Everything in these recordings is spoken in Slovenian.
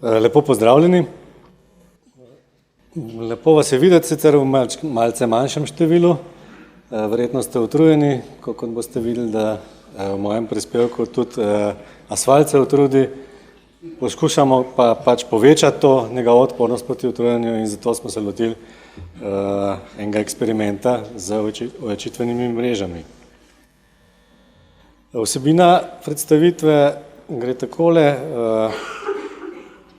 Lepo pozdravljeni. Lepo vas je videti, sicer v malce manjšem številu. Verjetno ste utrujeni, kot boste videli, da v mojem prispevku tudi Asfalt se utrudi. Poskušamo pa pač povečati to njegovo odpornost proti utrujanju in zato smo se lotili enega eksperimenta z ojačitvenimi mrežami. Vsebina predstavitve gre takole.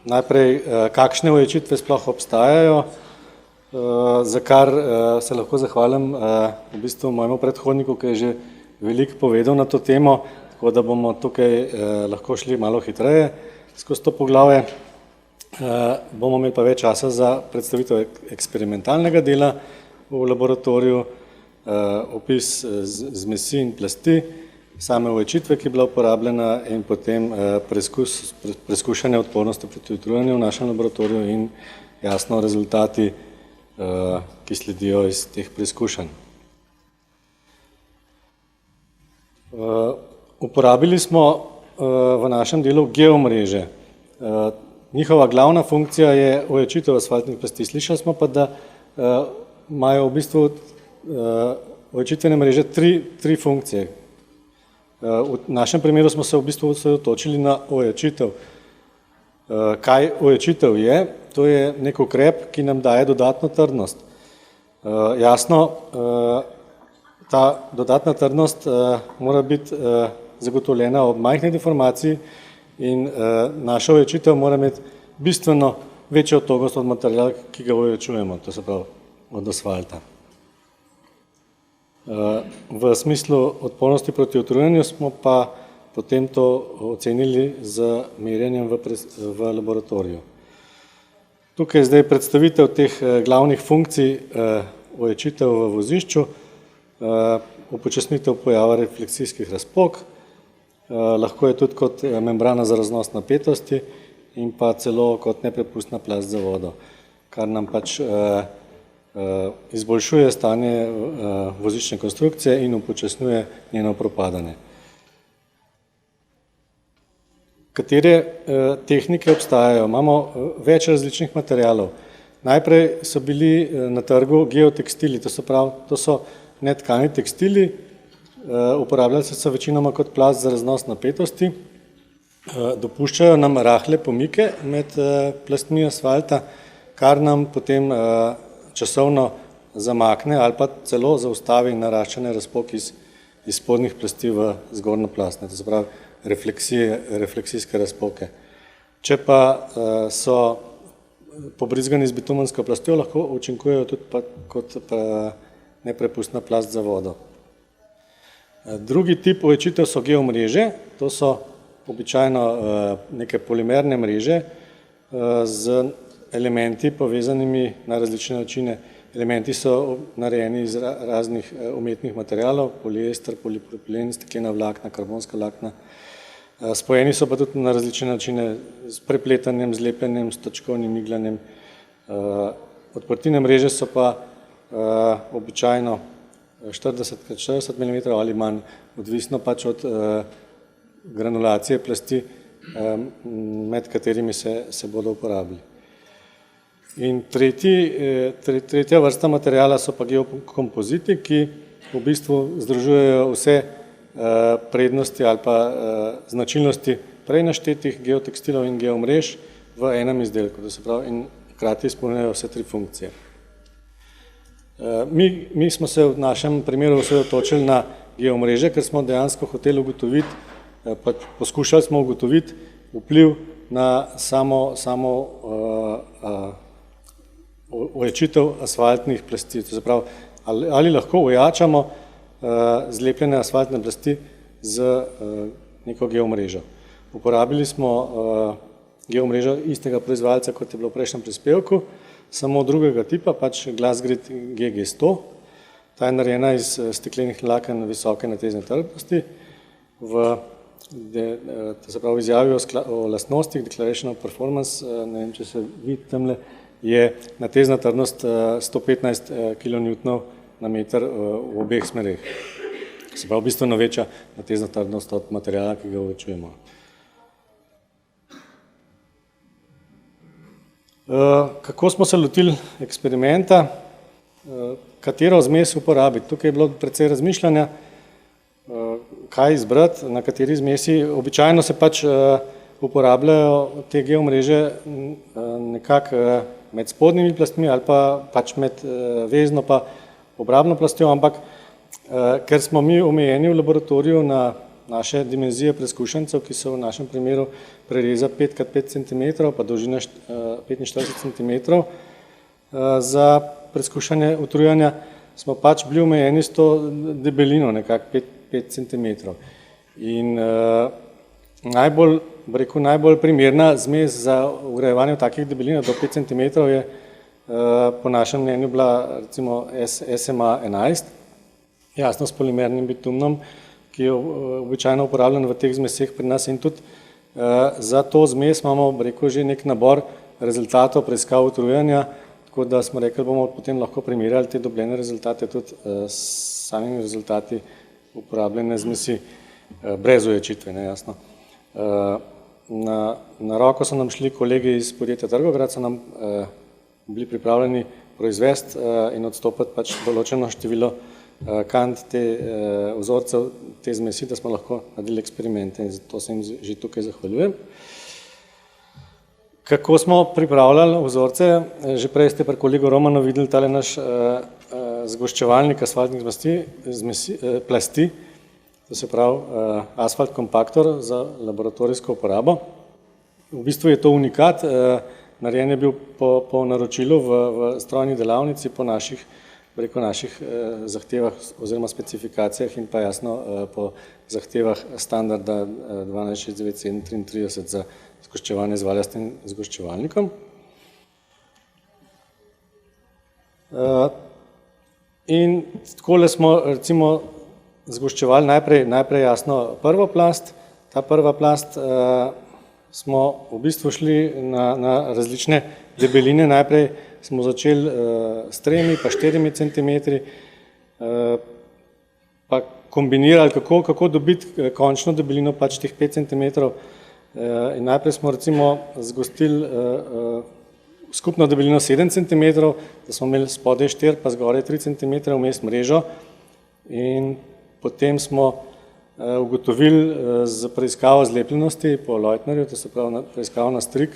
Najprej, kakšne ojačitve sploh obstajajo, za kar se lahko zahvalim v bistvu mojemu predhodniku, ki je že veliko povedal na to temo, tako da bomo tukaj lahko šli malo hitreje skozi to poglavje. Bomo imeli pa več časa za predstavitev eksperimentalnega dela v laboratoriju, opis zmesi in plasti, same ojačitve, ki je bila uporabljena in potem preskušanje odpornosti proti utrujanju v našem laboratoriju in jasno rezultati, ki sledijo iz teh preizkušanj. Uporabili smo v našem delu geomreže. Njihova glavna funkcija je ojačitev asfaltnih plasti. Slišali smo pa, da imajo v bistvu ojačitvene mreže tri funkcije. V našem primeru smo se v bistvu osredotočili na ojačitev. Kaj ojačitev je? To je nek ukrep, ki nam daje dodatno trdnost. Jasno, ta dodatna trdnost mora biti zagotovljena ob majhni deformaciji in naša ojačitev mora imeti bistveno večjo togost od materiala, ki ga ojačujemo, to se pravi od asfalta. V smislu odpornosti proti utrujanju smo pa potem to ocenili z merjenjem v laboratoriju. Tukaj je zdaj predstavitev teh glavnih funkcij ojačitev v vozišču, upočasnitev pojava refleksijskih razpok, lahko je tudi kot membrana za raznos napetosti in pa celo kot neprepustna plast za vodo, kar nam pač izboljšuje stanje voziščne konstrukcije in upočasnjuje njeno propadanje. Katere tehnike obstajajo? Imamo več različnih materialov. Najprej so bili na trgu geotekstili, to so netkani tekstili, uporabljali so večinoma kot plast za raznos napetosti, dopuščajo nam rahle pomike med plastmi asfalta, kar nam potem časovno zamakne ali pa celo zaustavi naraščanje razpok iz spodnjih plasti v zgornjo plast, to se pravi refleksijske razpoke. Če pa so pobrizgani z bitumensko plastjo, lahko učinkujejo tudi kot neprepustna plast za vodo. Drugi tip ojačitev so geomreže, to so običajno neke polimerne mreže z elementi povezanimi na različne načine. Elementi so narejeni iz raznih umetnih materialov, poliester, polipropilen, steklena vlakna, karbonska vlakna. Spojeni so pa tudi na različne načine s prepletanjem, z lepljenjem, s točkovnim igljanjem. Odprtine mreže so pa običajno 40x40 mm ali manj, odvisno pač od granulacije plasti, med katerimi se bodo uporabili. In tretja vrsta materijala so pa geokompoziti, ki v bistvu združujejo vse prednosti ali pa značilnosti prej naštetih geotekstilov in geomrež v enem izdelku, to se pravi, in hkrati izpolnjujejo vse tri funkcije. Mi smo se v našem primeru osredotočili na geomreže, ker smo dejansko hoteli ugotoviti, poskušali smo ugotoviti vpliv na samo ojačitev asfaltnih plasti, to se pravi, ali lahko ojačamo zlepljene asfaltne plasti z neko geomrežo. Uporabili smo geomrežo istega proizvajalca, kot je bilo v prejšnjem prispevku, samo drugega tipa, pač Glasgrid GG100. Ta je narejena iz steklenih vlaken visoke natezne trdnosti. To se pravi, izjavi o lastnostih, Declaration of Performance, ne vem, če se vidi tamle, je natezna trdnost 115 kN na meter v obeh smereh. Se pravi, bistveno večja natezna trdnost od materijala, ki ga ojačujemo. Kako smo se lotili eksperimenta, katero zmes uporabiti? Tukaj je bilo precej razmišljanja, kaj izbrati, na kateri zmesi. Običajno se pač uporabljajo te geomreže nekako med spodnjimi plastmi ali pa pač med vezno pa obrambno plastjo, ampak ker smo mi omejeni v laboratoriju na naše dimenzije preizkušencev, ki so v našem primeru prereza 5x5 cm pa dolžina 45 cm za preizkušanje utrujanja, smo pač bili omejeni s to debelino nekako 5 cm. In najbolj primerna zmes za ugrajevanje v takih debelinah do 5 cm je po našem mnenju bila recimo SMA 11, jasno s polimernim bitumnom, ki je običajno uporabljen v teh zmeseh pri nas in tudi za to zmes imamo, že nek nabor rezultatov preiskav utrujanja, tako da smo rekli, bomo potem lahko primerjali te dobljene rezultate tudi s samimi rezultati uporabljene zmesi brez uječitve, jasno. Na roko so nam šli kolegi iz podjetja Trgograd, so nam bili pripravljeni proizvesti in odstopiti pač določeno število kant te vzorcev, te zmesi, da smo lahko naredili eksperimente in zato se jim že tukaj zahvaljujem. Kako smo pripravljali vzorce? Že prej ste pri kolegu Romanu videli tale naš zgoščevalnik asfaltnih plasti, to se pravi asfalt kompaktor za laboratorijsko uporabo. V bistvu je to unikat, narejen je bil po naročilu v strojni delavnici, po naših zahtevah oziroma specifikacijah in pa jasno po zahtevah standarda 1269-33 za zgoščevanje z valjastim zgoščevalnikom. In takole smo recimo zgoščevali najprej jasno prvo plast. Ta prva plast smo v bistvu šli na različne debeline. Najprej smo začeli s 3 pa 4 centimetri, pa kombinirali, kako dobiti končno debelino pač teh 5 centimetrov. In najprej smo recimo zgostili skupno debelino 7 centimetrov, da smo imeli spodaj 4 pa zgoraj 3 centimetre vmes mrežo in potem smo ugotovili z preiskavo zlepljenosti po Leutnerju, to se pravi preiskavo na strik.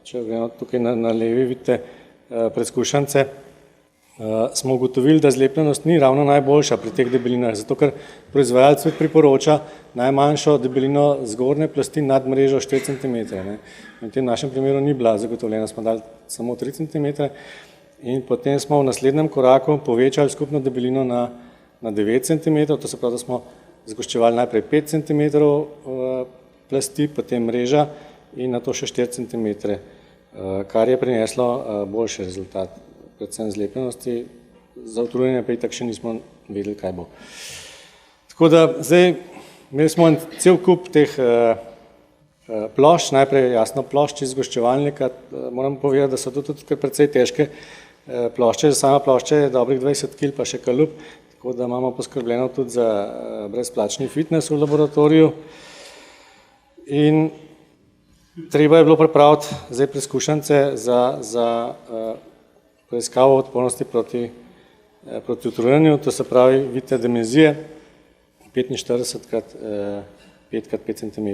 Če gremo tukaj na levi, vidite preizkušence, smo ugotovili, da zlepljenost ni ravno najboljša pri teh debelinah, zato ker proizvajalec priporoča najmanjšo debelino zgornje plasti nad mrežo 4 cm. In v tem našem primeru ni bila zagotovljena, smo dali samo 3 cm in potem smo v naslednjem koraku povečali skupno debelino na 9 cm, to se pravi, da smo zgoščevali najprej 5 cm plasti, potem mreža in na to še 4 cm, kar je prineslo boljši rezultat, predvsem zlepljenosti, za utrujanje pa itak še nismo vedeli, kaj bo. Tako da zdaj imeli smo cel kup teh plošč, najprej jasno plošč iz zgoščevalnika, moram povedati, da so to tudi precej težke plošče, sama plošča je dobrih 20 kg pa še kalup, tako da imamo poskrbljeno tudi za brezplačni fitness v laboratoriju. In treba je bilo pripraviti zdaj preizkušence za preiskavo odpornosti proti utrujanju, to se pravi, vidite dimenzije 45x5x5 cm.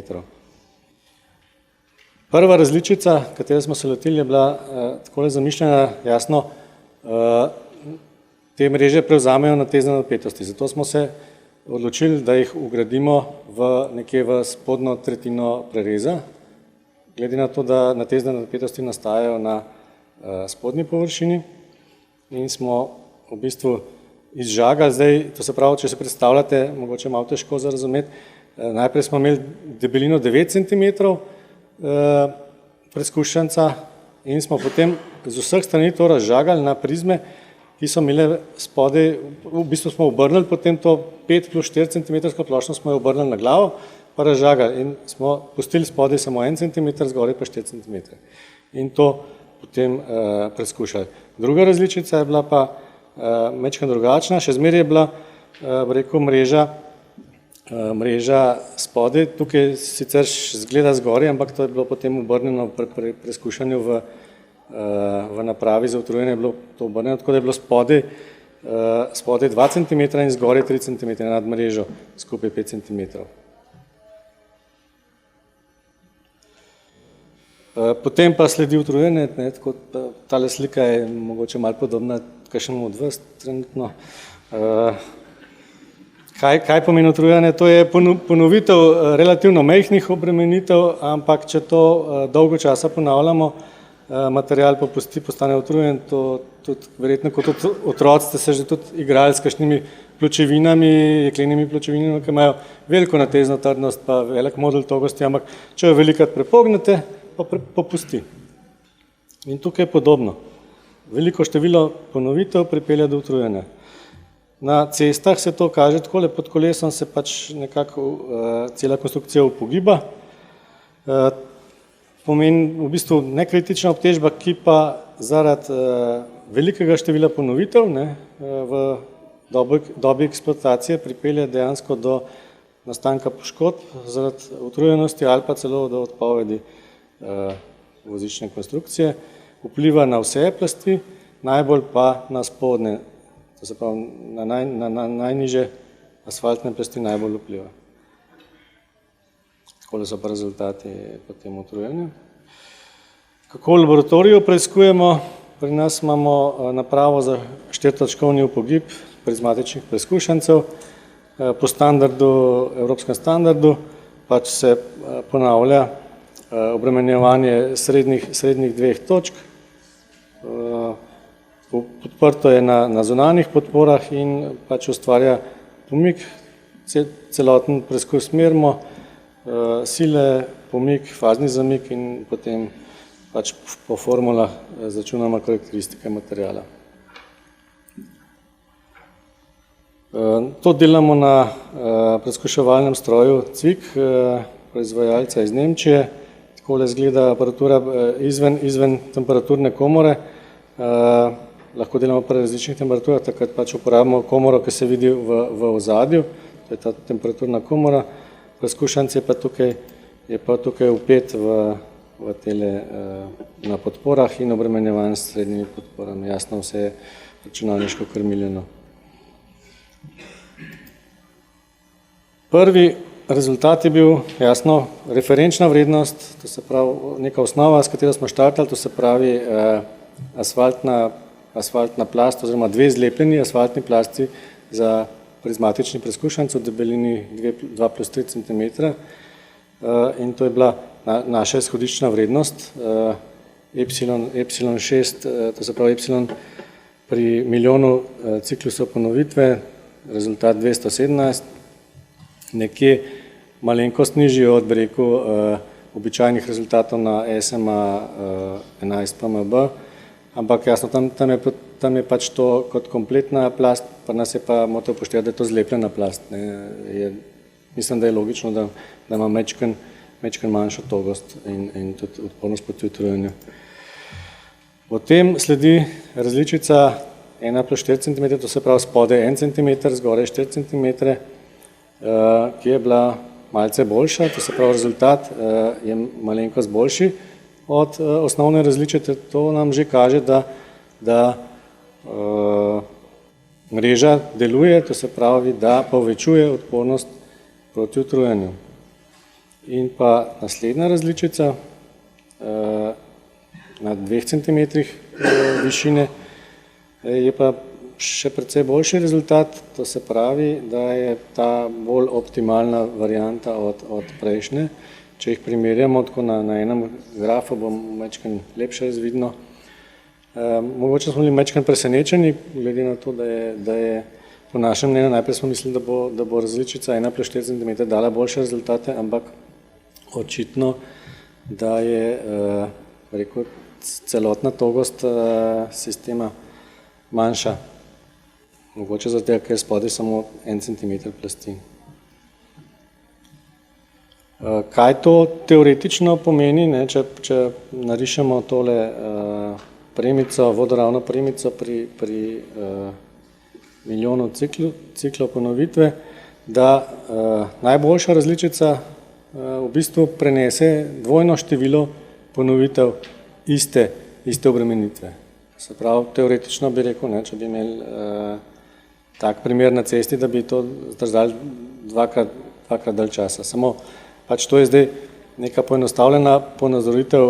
Prva različica, katero smo se lotili, je bila takole zamišljena, jasno, te mreže prevzamejo natezne napetosti, zato smo se odločili, da jih ugradimo nekje v spodnjo tretjino prereza, glede na to, da natezne napetosti nastajajo na spodnji površini in smo v bistvu izžagali zdaj, to se pravi, če se predstavljate, mogoče malo težko za razumeti, najprej smo imeli debelino 9 cm preizkušenca in smo potem z vseh strani to razžagali na prizme, ki so imele spodaj, v bistvu smo obrnili potem to 5 plus 4 cm ploščo, smo jo obrnili na glavo, pa razžagali in smo pustili spodaj samo 1 cm, zgoraj pa 4 cm. In to potem preizkušali. Druga različica je bila pa majčkeno drugačna, še zmeraj je bila, rekel, mreža spodaj, tukaj sicer zgleda zgoraj, ampak to je bilo potem obrnjeno pri preizkušanju v v napravi za utrujanje je bilo to obrnjeno, tako da je bilo spodaj 2 cm in zgoraj 3 cm nad mrežo, skupaj 5 cm. Potem pa sledi utrujanje, tako tale slika je mogoče malo podobna kakšnemu od vas trenutno. Kaj pomeni utrujanje? To je ponovitev relativno majhnih obremenitev, ampak če to dolgo časa ponavljamo, material popusti, postane utrujen, to tudi verjetno kot otroci ste se že tudi igrali s kakšnimi pločevinami, jeklenimi pločevinami, ki imajo veliko natezno trdnost pa velik modul togosti, ampak če jo velikrat prepognete, pa popusti. In tukaj je podobno. Veliko število ponovitev pripelje do utrujanja. Na cestah se to kaže takole, pod kolesom se pač nekako cela konstrukcija upogiba. Pomeni v bistvu nekritična obtežba, ki pa zaradi velikega števila ponovitev v dobi eksploatacije pripelje dejansko do nastanka poškodb zaradi utrujenosti ali pa celo do odpovedi vozične konstrukcije. Vpliva na vse plasti, najbolj pa na spodnje, to se pravi na najniže asfaltne plasti najbolj vpliva. Takole so pa rezultati po tem utrujenju. Kako v laboratoriju preiskujemo? Pri nas imamo napravo za 4-točkovni upogib prizmatičnih preizkušancev. Po standardu, evropskem standardu, pač se ponavlja obremenjevanje srednjih 2 točk. Podprto je na zunanjih podporah in pač ustvarja pomik, celoten preizkus merimo, sile, pomik, fazni zamik in potem pač po formulah izračunamo karakteristike materijala. To delamo na preizkuševalnem stroju Cvik, proizvajalca iz Nemčije. Takole izgleda aparatura izven temperaturne komore. Lahko delamo pri različnih temperaturah, takrat pač uporabimo komoro, ki se vidi v ozadju, to je ta temperaturna komora. Preizkušanec je pa tukaj vpet v tele na podporah in obremenjevan s srednjimi podporami. Jasno, vse je računalniško krmiljeno. Prvi rezultat je bil jasno referenčna vrednost, to se pravi neka osnova, s katero smo štartali, to se pravi asfaltna plast oziroma 2 zlepljeni asfaltni plasti za prizmatični preizkušanec v debelini 2 + 3 cm. In to je bila naša izhodiščna vrednost, Y6, to se pravi Y pri milijonu ciklusov ponovitve, rezultat 217, nekje malenkost nižji od, bi rekel, običajnih rezultatov na SMA 11 PMB, ampak jasno, tam je pač to kot kompletna plast, pa nas je pa morate upoštevati, da je to zlepljena plast. Mislim, da je logično, da ima mečken manjšo togost in tudi odpornost proti utrujenju. Potem sledi različica 1 + 4 cm, to se pravi spodaj 1 cm, zgoraj 4 cm, ki je bila malce boljša, to se pravi rezultat je malenkost boljši od osnovne različice. To nam že kaže, da mreža deluje, to se pravi, da povečuje odpornost proti utrujenju. In pa naslednja različica na 2 cm višine je pa še precej boljši rezultat, to se pravi, da je ta bolj optimalna varianta od prejšnje. Če jih primerjamo tako na enem grafu, bo mečken lepše razvidno. Mogoče smo bili mečken presenečeni, glede na to, da je po našem mnenju, najprej smo mislili, da bo različica 1 + 4 cm dala boljše rezultate, ampak očitno, da je rekel, celotna togost sistema manjša. Mogoče zato, ker je spodaj samo 1 cm plasti. Kaj to teoretično pomeni, če narišemo tole premico, vodoravno premico pri milijonu ciklov ponovitve, da najboljša različica v bistvu prenese dvojno število ponovitev iste obremenitve. Se pravi, teoretično bi rekel, ne, če bi imeli tak primer na cesti, da bi to zdržali dvakrat dalj časa. Samo pač to je zdaj neka poenostavljena ponazoritev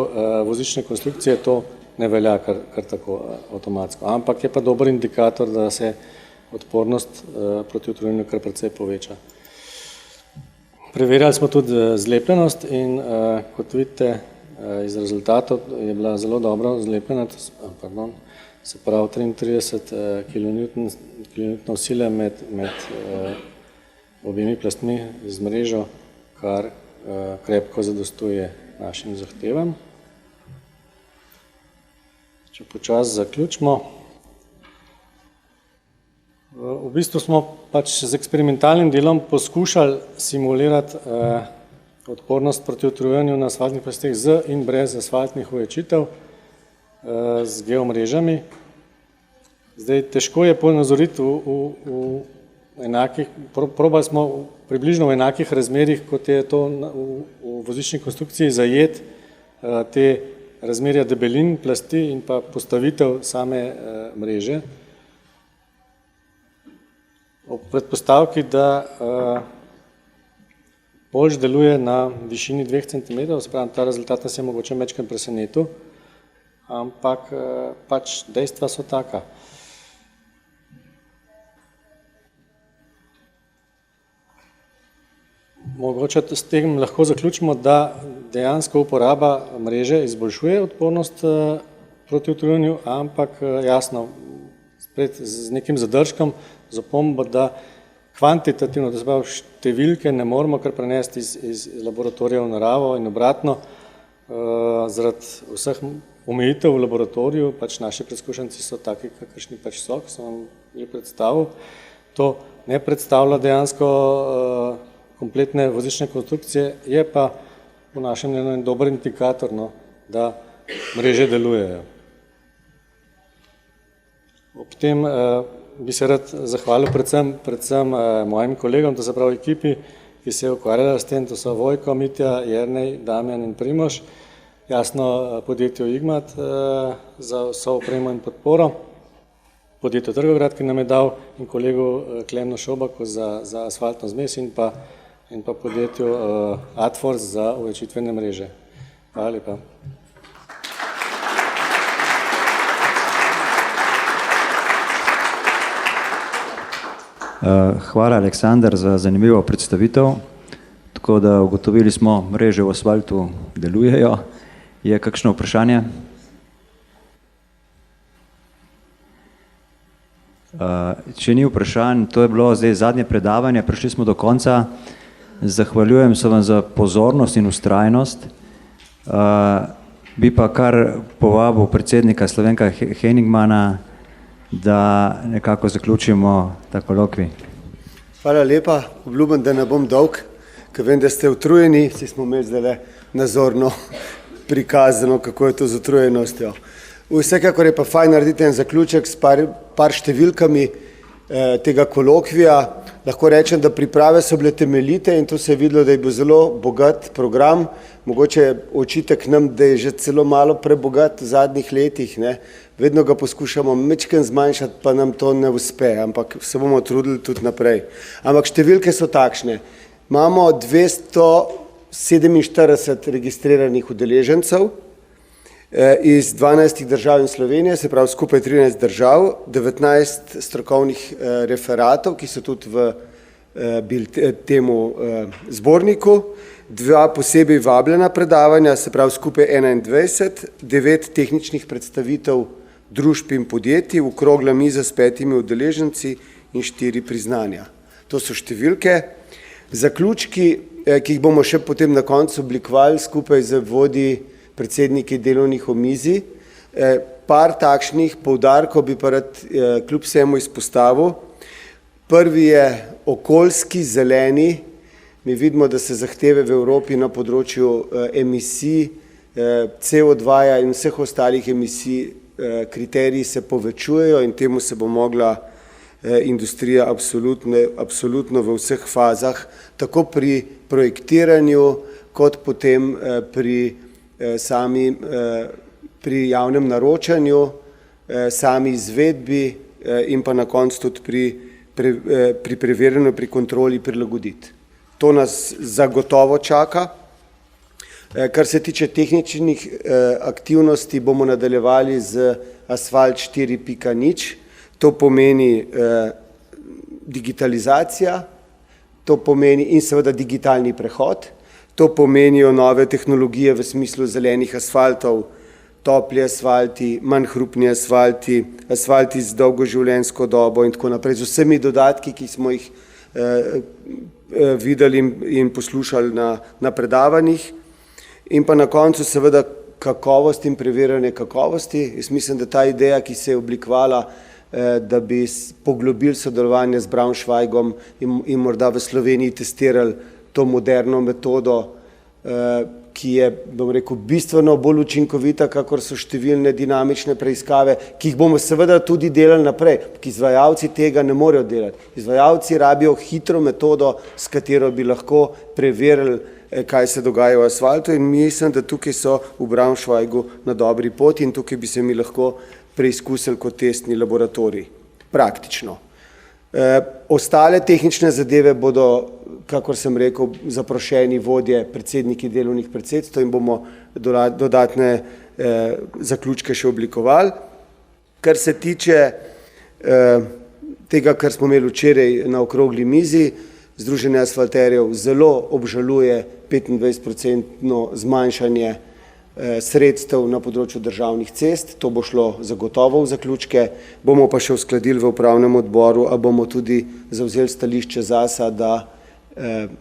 vozične konstrukcije, to ne velja kar tako avtomatsko. Ampak je pa dober indikator, da se odpornost proti utrujenju kar precej poveča. Preverjali smo tudi zlepljenost in kot vidite iz rezultatov je bila zelo dobro zlepljena, se pravi 33 kN sile med obemi plastmi z mrežo, kar krepko zadostuje našim zahtevam. Če počasi zaključimo. V bistvu smo pač z eksperimentalnim delom poskušali simulirati odpornost proti utrujenju na asfaltnih plasteh z in brez asfaltnih ovečitev z geomrežami. Zdaj, težko je ponazoriti v enakih, probali smo približno v enakih razmerih, kot je to v vozični konstrukciji zajet te razmerja debelin plasti in pa postavitev same mreže. Ob predpostavki, da polž deluje na višini 2 cm, spravim, ta rezultat nas je mogoče majčkeno presenetil, ampak pač dejstva so taka. Mogoče s tem lahko zaključimo, da dejansko uporaba mreže izboljšuje odpornost proti utrujenju, ampak jasno, spet z nekim zadržkom, z opombo, da kvantitativno, da se pravi številke ne moramo kar prenesti iz laboratorija v naravo in obratno, zaradi vseh omejitev v laboratoriju, pač naši preizkušanci so taki, kakršni pač so, ki sem vam že predstavil. To ne predstavlja dejansko kompletne vozične konstrukcije, je pa v našem mnenju dober indikator, no, da mreže delujejo. Ob tem bi se rad zahvalil predvsem mojim kolegom, to se pravi ekipi, ki se je ukvarjala s tem, to so Vojko, Mitja, Jernej, Damjan in Primož, jasno podjetju Igmat za vso opremo in podporo, podjetju Trgograd, ki nam je dal, in kolegu Klemnu Šobaku za asfaltno zmes in pa podjetju Adforce za ovečitvene mreže. Hvala lepa. Hvala, Aleksandar, za zanimivo predstavitev. Tako da ugotovili smo, mreže v asfaltu delujejo. Je kakšno vprašanje? Če ni vprašanj, to je bilo zdaj zadnje predavanje, prišli smo do konca. Zahvaljujem se vam za pozornost in vztrajnost. Bi pa kar povabil predsednika Slovenka Henigmana, da nekako zaključimo ta kolokvij. Hvala lepa, obljubim, da ne bom dolg, ker vem, da ste utrujeni, vsi smo imeli zdaj nazorno prikazano, kako je to z utrujenostjo. Vsekakor je pa fajn narediti en zaključek s par številkami tega kolokvija. Lahko rečem, da priprave so bile temeljite in to se je videlo, da je bil zelo bogat program. Mogoče očitek nam, da je že celo malo prebogat v zadnjih letih, ne. Vedno ga poskušamo majčkeno zmanjšati, pa nam to ne uspe, ampak se bomo trudili tudi naprej. Ampak številke so takšne. Imamo 247 registriranih udeležencev iz 12 držav in Slovenije, se pravi skupaj 13 držav, 19 strokovnih referatov, ki so tudi v temu zborniku, 2 posebej vabljena predavanja, se pravi skupaj 21, 9 tehničnih predstavitev družb in podjetij, okrogla miza s 5 udeleženci in 4 priznanja. To so številke. Zaključki, ki jih bomo še potem na koncu oblikovali skupaj z vodji predsedniki delovnih omizij. Par takšnih poudarkov bi pa rad kljub vsemu izpostavil. Prvi je okoljski, zeleni. Mi vidimo, da se zahteve v Evropi na področju emisij, CO2 in vseh ostalih emisij, kriteriji se povečujejo in temu se bo mogla industrija absolutno v vseh fazah, tako pri projektiranju, kot potem pri sami pri javnem naročanju, sami izvedbi in pa na koncu tudi pri preverjanju, pri kontroli prilagoditi. To nas zagotovo čaka. Kar se tiče tehničnih aktivnosti, bomo nadaljevali z Asfalt 4.0. To pomeni digitalizacija, to pomeni in seveda digitalni prehod, to pomenijo nove tehnologije v smislu zelenih asfaltov, topli asfalti, manj hrupni asfalti, asfalti z dolgo življenjsko dobo in tako naprej, z vsemi dodatki, ki smo jih videli in poslušali na predavanjih. In pa na koncu seveda kakovost in preverjanje kakovosti. Jaz mislim, da ta ideja, ki se je oblikovala, da bi poglobili sodelovanje z Braunschweigom in morda v Sloveniji testirali to moderno metodo, ki je, bom rekel, bistveno bolj učinkovita, kakor so številne dinamične preiskave, ki jih bomo seveda tudi delali naprej, ki izvajalci tega ne morejo delati. Izvajalci rabijo hitro metodo, s katero bi lahko preverili, kaj se dogaja v asfaltu, in mislim, da tukaj so v Braunschweigu na dobri poti in tukaj bi se mi lahko preizkusili kot testni laboratorij, praktično. Ostale tehnične zadeve bodo, kakor sem rekel, zaprošeni vodje, predsedniki delovnih predsedstv in bomo dodatne zaključke še oblikovali. Kar se tiče tega, kar smo imeli včeraj na okrogli mizi, Združenje asfalterjev zelo obžaluje 25% zmanjšanje sredstev na področju državnih cest. To bo šlo zagotovo v zaključke, bomo pa še uskladili v upravnem odboru, a bomo tudi zavzeli stališče zase, da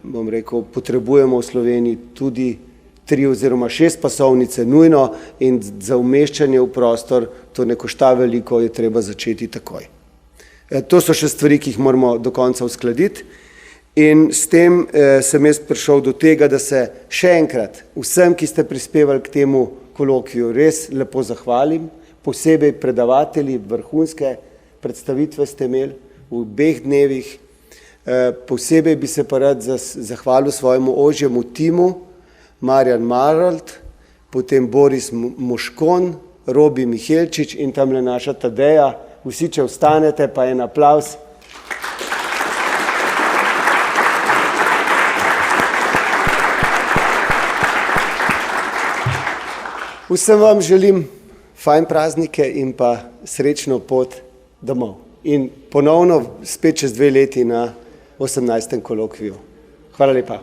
bom rekel, potrebujemo v Sloveniji tudi 3 oziroma 6 pasovnice nujno in za umeščanje v prostor to ne košta veliko, je treba začeti takoj. To so še stvari, ki jih moramo do konca uskladiti. In s tem sem jaz prišel do tega, da se še enkrat vsem, ki ste prispevali k temu kolokviju, res lepo zahvalim, posebej predavatelji, vrhunske predstavitve ste imeli v obeh dnevih, posebej bi se pa rad zahvalil svojemu ožjemu timu, Marjan Marolt, potem Boris Moškon, Robi Mihelčič in tamle naša Tadeja. Vsi, če ostanete, pa en aplavz. Vsem vam želim fajn praznike in pa srečno pot domov. In ponovno spet čez 2 leti na 18. kolokviju. Hvala lepa.